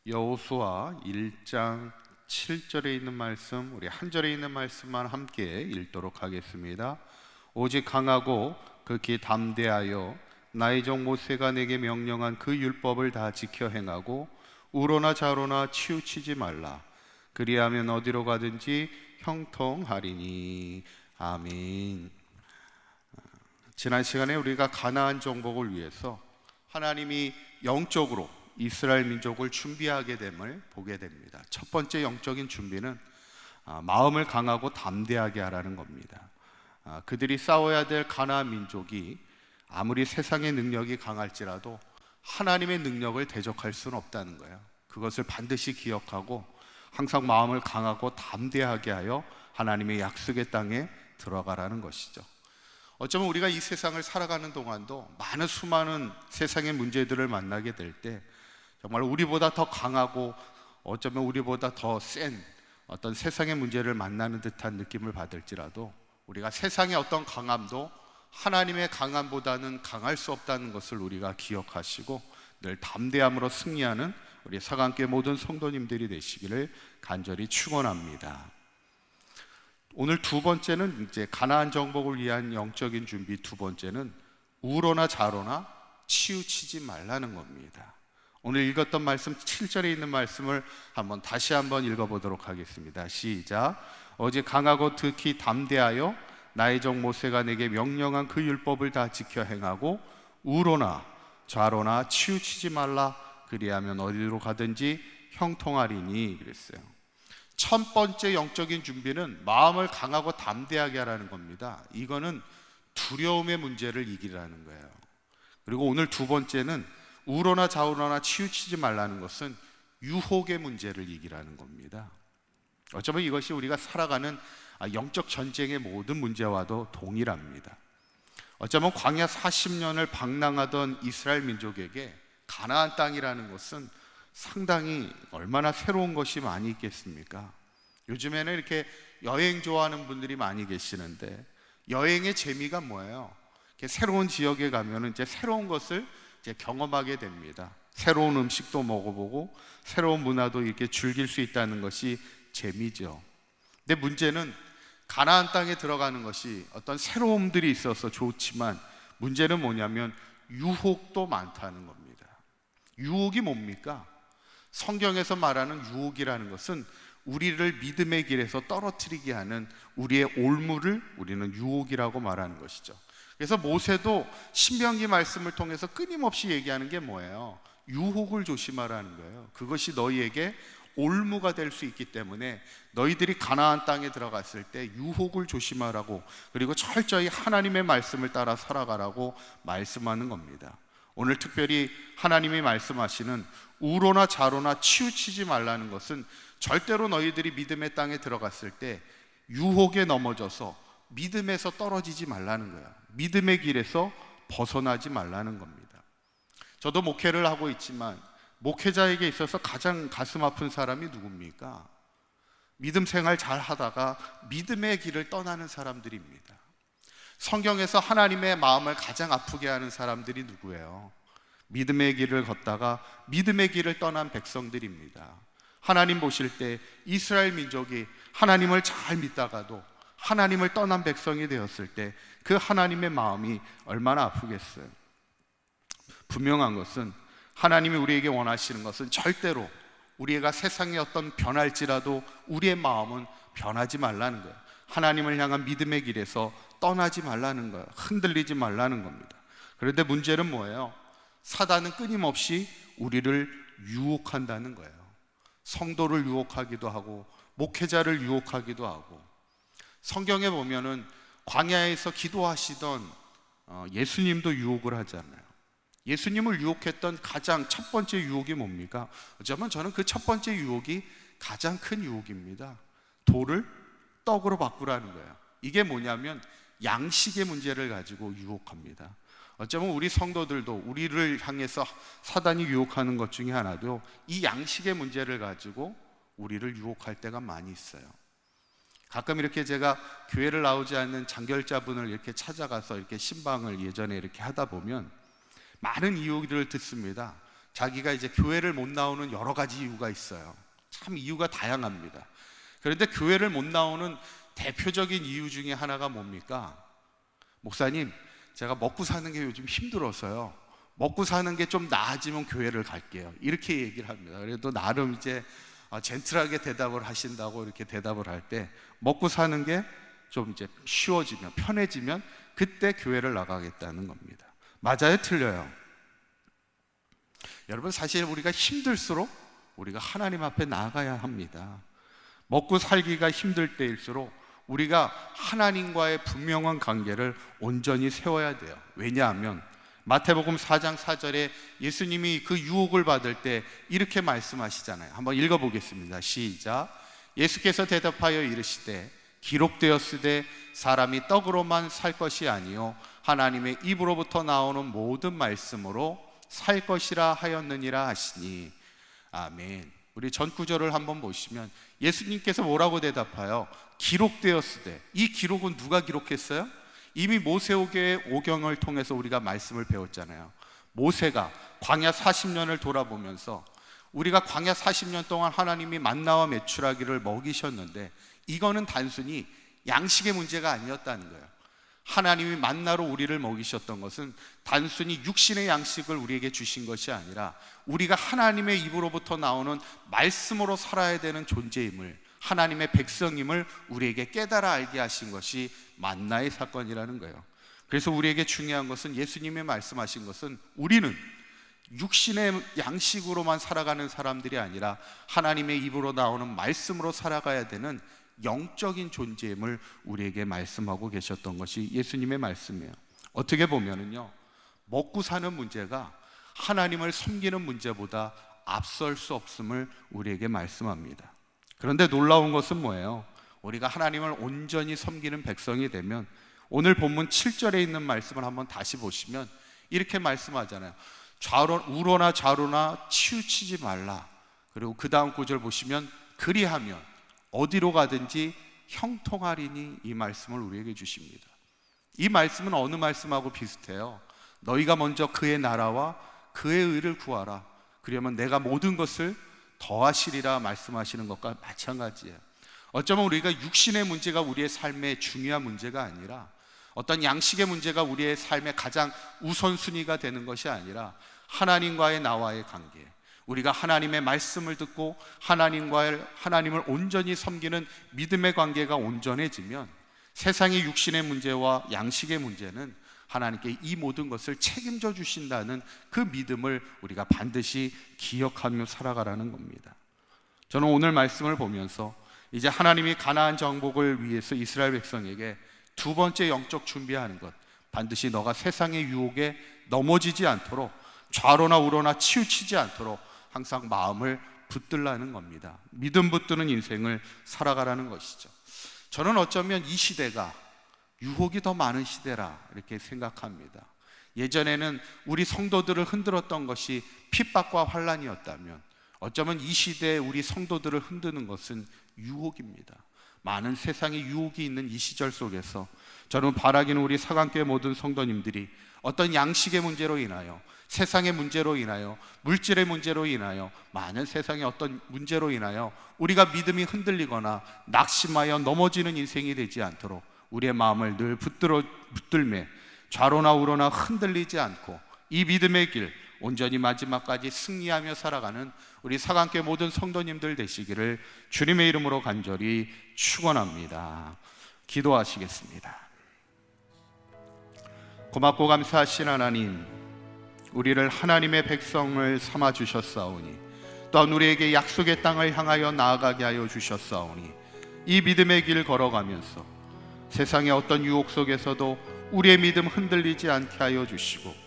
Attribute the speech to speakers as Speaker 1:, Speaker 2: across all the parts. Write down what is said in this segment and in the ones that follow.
Speaker 1: 여호수아 1장 7절에 있는 말씀, 우리 한 절에 있는 말씀만 함께 읽도록 하겠습니다. 오직 강하고 극히 담대하여 나의 종 모세가 내게 명령한 그 율법을 다 지켜 행하고 우로나 좌로나 치우치지 말라. 그리하면 어디로 가든지 형통하리니. 아멘. 지난 시간에 우리가 가나안 정복을 위해서 하나님이 영적으로 이스라엘 민족을 준비하게 됨을 보게 됩니다. 첫 번째 영적인 준비는 마음을 강하고 담대하게 하라는 겁니다. 그들이 싸워야 될 가나안 민족이 아무리 세상의 능력이 강할지라도 하나님의 능력을 대적할 수는 없다는 거예요. 그것을 반드시 기억하고 항상 마음을 강하고 담대하게 하여 하나님의 약속의 땅에 들어가라는 것이죠. 어쩌면 우리가 이 세상을 살아가는 동안도 많은 수많은 세상의 문제들을 만나게 될 때 정말 우리보다 더 강하고 어쩌면 우리보다 더 센 어떤 세상의 문제를 만나는 듯한 느낌을 받을지라도 우리가 세상의 어떤 강함도 하나님의 강함보다는 강할 수 없다는 것을 우리가 기억하시고 늘 담대함으로 승리하는 우리 사강교회 모든 성도님들이 되시기를 간절히 축원합니다. 오늘 두 번째는 이제 가나안 정복을 위한 영적인 준비, 두 번째는 우로나 좌로나 치우치지 말라는 겁니다. 오늘 읽었던 말씀 7절에 있는 말씀을 다시 한번 읽어보도록 하겠습니다. 시작. 오직 강하고 극히 담대하여 나의 종 모세가 내게 명령한 그 율법을 다 지켜 행하고 우로나 좌로나 치우치지 말라. 그리하면 어디로 가든지 형통하리니. 그랬어요. 첫 번째 영적인 준비는 마음을 강하고 담대하게 하라는 겁니다. 이거는 두려움의 문제를 이기라는 거예요. 그리고 오늘 두 번째는 우로나 좌우로나 치우치지 말라는 것은 유혹의 문제를 이기라는 겁니다. 어쩌면 이것이 우리가 살아가는 영적 전쟁의 모든 문제와도 동일합니다. 어쩌면 광야 40년을 방랑하던 이스라엘 민족에게 가나안 땅이라는 것은 상당히 얼마나 새로운 것이 많이 있겠습니까? 요즘에는 이렇게 여행 좋아하는 분들이 많이 계시는데 여행의 재미가 뭐예요? 이렇게 새로운 지역에 가면은 이제 새로운 것을 이제 경험하게 됩니다. 새로운 음식도 먹어보고 새로운 문화도 이렇게 즐길 수 있다는 것이 재미죠. 근데 문제는 가나안 땅에 들어가는 것이 어떤 새로움들이 있어서 좋지만 문제는 뭐냐면 유혹도 많다는 겁니다. 유혹이 뭡니까? 성경에서 말하는 유혹이라는 것은 우리를 믿음의 길에서 떨어뜨리게 하는 우리의 올무를 우리는 유혹이라고 말하는 것이죠. 그래서 모세도 신명기 말씀을 통해서 끊임없이 얘기하는 게 뭐예요? 유혹을 조심하라는 거예요. 그것이 너희에게 올무가 될 수 있기 때문에 너희들이 가나안 땅에 들어갔을 때 유혹을 조심하라고, 그리고 철저히 하나님의 말씀을 따라 살아가라고 말씀하는 겁니다. 오늘 특별히 하나님이 말씀하시는 우로나 좌로나 치우치지 말라는 것은 절대로 너희들이 믿음의 땅에 들어갔을 때 유혹에 넘어져서 믿음에서 떨어지지 말라는 거야. 믿음의 길에서 벗어나지 말라는 겁니다. 저도 목회를 하고 있지만 목회자에게 있어서 가장 가슴 아픈 사람이 누굽니까? 믿음 생활 잘 하다가 믿음의 길을 떠나는 사람들입니다. 성경에서 하나님의 마음을 가장 아프게 하는 사람들이 누구예요? 믿음의 길을 걷다가 믿음의 길을 떠난 백성들입니다. 하나님 보실 때 이스라엘 민족이 하나님을 잘 믿다가도 하나님을 떠난 백성이 되었을 때 그 하나님의 마음이 얼마나 아프겠어요. 분명한 것은 하나님이 우리에게 원하시는 것은 절대로 우리가 세상에 어떤 변할지라도 우리의 마음은 변하지 말라는 거예요. 하나님을 향한 믿음의 길에서 떠나지 말라는 거예요. 흔들리지 말라는 겁니다. 그런데 문제는 뭐예요? 사단은 끊임없이 우리를 유혹한다는 거예요. 성도를 유혹하기도 하고 목회자를 유혹하기도 하고. 성경에 보면은 광야에서 기도하시던 예수님도 유혹을 하잖아요. 예수님을 유혹했던 가장 첫 번째 유혹이 뭡니까? 어쩌면 저는 그 첫 번째 유혹이 가장 큰 유혹입니다. 돌을 떡으로 바꾸라는 거예요. 이게 뭐냐면 양식의 문제를 가지고 유혹합니다. 어쩌면 우리 성도들도 우리를 향해서 사단이 유혹하는 것 중에 하나도 이 양식의 문제를 가지고 우리를 유혹할 때가 많이 있어요. 가끔 이렇게 제가 교회를 나오지 않는 장결자분을 이렇게 찾아가서 이렇게 신방을 예전에 이렇게 하다 보면 많은 이유들을 듣습니다. 자기가 이제 교회를 못 나오는 여러 가지 이유가 있어요. 참 이유가 다양합니다. 그런데 교회를 못 나오는 대표적인 이유 중에 하나가 뭡니까? 목사님, 제가 먹고 사는 게 요즘 힘들어서요. 먹고 사는 게 좀 나아지면 교회를 갈게요. 이렇게 얘기를 합니다. 그래도 나름 이제 젠틀하게 대답을 하신다고 이렇게 대답을 할 때 먹고 사는 게 좀 이제 쉬워지면, 편해지면 그때 교회를 나가겠다는 겁니다. 맞아요? 틀려요? 여러분, 사실 우리가 힘들수록 우리가 하나님 앞에 나아가야 합니다. 먹고 살기가 힘들 때일수록 우리가 하나님과의 분명한 관계를 온전히 세워야 돼요. 왜냐하면 마태복음 4장 4절에 예수님이 그 유혹을 받을 때 이렇게 말씀하시잖아요. 한번 읽어보겠습니다. 시작. 예수께서 대답하여 이르시되 기록되었으되 사람이 떡으로만 살 것이 아니요 하나님의 입으로부터 나오는 모든 말씀으로 살 것이라 하였느니라 하시니. 아멘. 우리 전 구절을 한번 보시면 예수님께서 뭐라고 대답하여? 기록되었으되. 이 기록은 누가 기록했어요? 이미 모세오경의 오경을 통해서 우리가 말씀을 배웠잖아요. 모세가 광야 40년을 돌아보면서 우리가 광야 40년 동안 하나님이 만나와 메추라기를 먹이셨는데 이거는 단순히 양식의 문제가 아니었다는 거예요. 하나님이 만나로 우리를 먹이셨던 것은 단순히 육신의 양식을 우리에게 주신 것이 아니라 우리가 하나님의 입으로부터 나오는 말씀으로 살아야 되는 존재임을, 하나님의 백성임을 우리에게 깨달아 알게 하신 것이 만나의 사건이라는 거예요. 그래서 우리에게 중요한 것은, 예수님이 말씀하신 것은 우리는 육신의 양식으로만 살아가는 사람들이 아니라 하나님의 입으로 나오는 말씀으로 살아가야 되는 영적인 존재임을 우리에게 말씀하고 계셨던 것이 예수님의 말씀이에요. 어떻게 보면은요, 먹고 사는 문제가 하나님을 섬기는 문제보다 앞설 수 없음을 우리에게 말씀합니다. 그런데 놀라운 것은 뭐예요? 우리가 하나님을 온전히 섬기는 백성이 되면 오늘 본문 7절에 있는 말씀을 한번 다시 보시면 이렇게 말씀하잖아요. 우로나 좌로나 치우치지 말라. 그리고 그 다음 구절 보시면 그리하면 어디로 가든지 형통하리니, 이 말씀을 우리에게 주십니다. 이 말씀은 어느 말씀하고 비슷해요? 너희가 먼저 그의 나라와 그의 의를 구하라. 그러면 내가 모든 것을 더하시리라 말씀하시는 것과 마찬가지예요. 어쩌면 우리가 육신의 문제가 우리의 삶의 중요한 문제가 아니라, 어떤 양식의 문제가 우리의 삶의 가장 우선순위가 되는 것이 아니라 하나님과의 나와의 관계, 우리가 하나님의 말씀을 듣고 하나님을 온전히 섬기는 믿음의 관계가 온전해지면 세상의 육신의 문제와 양식의 문제는 하나님께 이 모든 것을 책임져 주신다는 그 믿음을 우리가 반드시 기억하며 살아가라는 겁니다. 저는 오늘 말씀을 보면서 이제 하나님이 가나안 정복을 위해서 이스라엘 백성에게 두 번째 영적 준비하는 것, 반드시 너가 세상의 유혹에 넘어지지 않도록, 좌로나 우로나 치우치지 않도록 항상 마음을 붙들라는 겁니다. 믿음 붙드는 인생을 살아가라는 것이죠. 저는 어쩌면 이 시대가 유혹이 더 많은 시대라 이렇게 생각합니다. 예전에는 우리 성도들을 흔들었던 것이 핍박과 환난이었다면 어쩌면 이 시대에 우리 성도들을 흔드는 것은 유혹입니다. 많은 세상의 유혹이 있는 이 시절 속에서 저는 바라기는 우리 사강교회 모든 성도님들이 어떤 양식의 문제로 인하여, 세상의 문제로 인하여, 물질의 문제로 인하여, 많은 세상의 어떤 문제로 인하여 우리가 믿음이 흔들리거나 낙심하여 넘어지는 인생이 되지 않도록 우리의 마음을 늘 붙들매 좌로나 우로나 흔들리지 않고 이 믿음의 길 온전히 마지막까지 승리하며 살아가는 우리 사강교회 모든 성도님들 되시기를 주님의 이름으로 간절히 축원합니다. 기도하시겠습니다. 고맙고 감사하신 하나님, 우리를 하나님의 백성을 삼아 주셨사오니, 또한 우리에게 약속의 땅을 향하여 나아가게 하여 주셨사오니, 이 믿음의 길 걸어가면서 세상의 어떤 유혹 속에서도 우리의 믿음 흔들리지 않게 하여 주시고,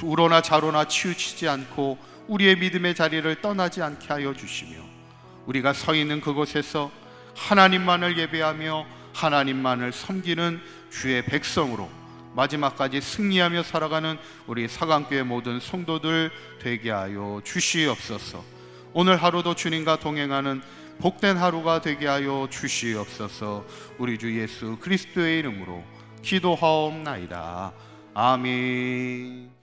Speaker 1: 우로나 좌로나 치우치지 않고 우리의 믿음의 자리를 떠나지 않게 하여 주시며, 우리가 서 있는 그곳에서 하나님만을 예배하며 하나님만을 섬기는 주의 백성으로 마지막까지 승리하며 살아가는 우리 사강교회 모든 성도들 되게 하여 주시옵소서. 오늘 하루도 주님과 동행하는 복된 하루가 되게 하여 주시옵소서. 우리 주 예수 그리스도의 이름으로 기도하옵나이다. 아멘.